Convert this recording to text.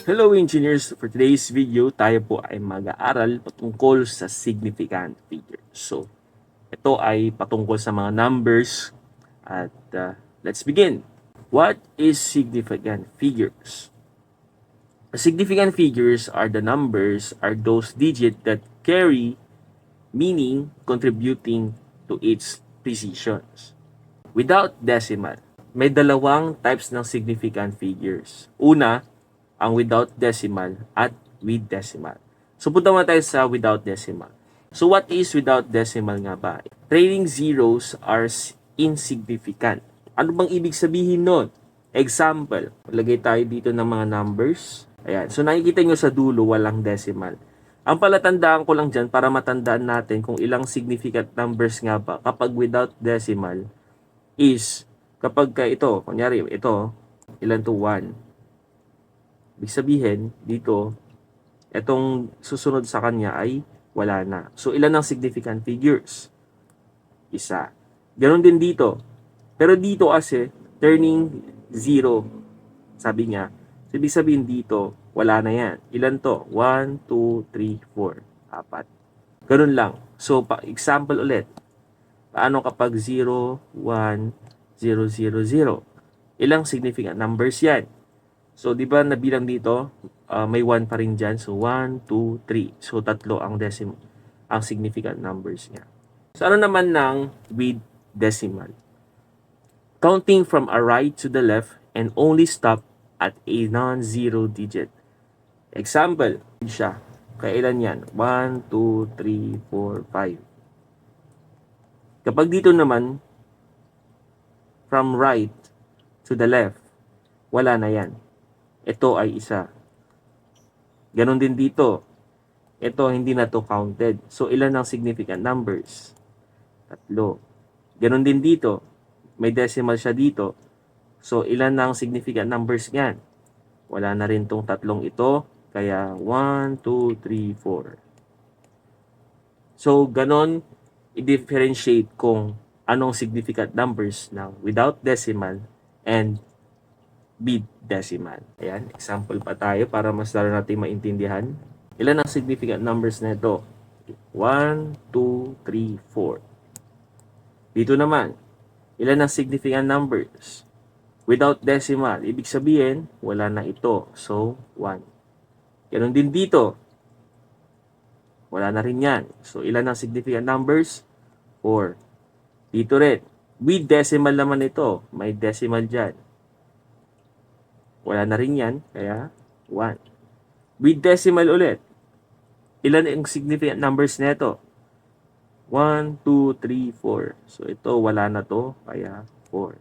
Hello engineers! For today's video, tayo po ay mag-aaral patungkol sa significant figures. So, ito ay patungkol sa mga numbers at let's begin. What is significant figures? Significant figures are the numbers, are those digits that carry meaning contributing to its precisions. Without decimal, may dalawang types ng significant figures. Una, ang without decimal at with decimal. So punta muna tayo sa without decimal. So what is without decimal nga ba? Trailing zeros are insignificant. Ano bang ibig sabihin nun? Example, lagay tayo dito ng mga numbers. Ayan. So nakikita nyo sa dulo, walang decimal. Ang palatandaan ko lang dyan para matandaan natin kung ilang significant numbers nga ba kapag without decimal is kapag ito, kunyari ito, ilan to 1. Ibig sabihin, dito, itong susunod sa kanya ay wala na. So, ilan ang significant figures? Isa. Ganon din dito. Pero dito kasi, turning 0, sabi niya. So, ibig sabihin dito, wala na yan. Ilan to? 1, 2, 3, 4, 4. Ganon lang. So, example ulit. Paano kapag 0, 1, 0, 0, 0? Ilang significant numbers yan? So, di ba nabilang dito, may 1 pa rin dyan. So, 1, 2, 3. So, tatlo ang ang significant numbers niya. So, ano naman ng with decimal? Counting from a right to the left and only stop at a non-zero digit. Example, siya. Kailan yan? 1, 2, 3, 4, 5. Kapag dito naman, from right to the left, wala na yan. Ito ay isa. Ganon din dito. Ito hindi na to counted. So, ilan ang significant numbers? 3. Ganon din dito. May decimal siya dito. So, ilan ang significant numbers niyan? Wala na rin tong tatlong ito. Kaya, 1, 2, 3, 4. So, ganon i-differentiate kung anong significant numbers ng without decimal and with decimal. Ayan, example pa tayo para mas lalo natin maintindihan. Ilan ang significant numbers na ito? 1, 2, 3, 4. Dito naman, ilan ang significant numbers? Without decimal, ibig sabihin, wala na ito. So, 1. Ganon din dito. Wala na rin yan. So, ilan ang significant numbers? 4. Dito rin. With decimal naman ito. May decimal dyan. Wala na rin yan, kaya 1. With decimal ulit. Ilan ang significant numbers nito? 1, 2, 3, 4. So ito, wala na to, kaya 4.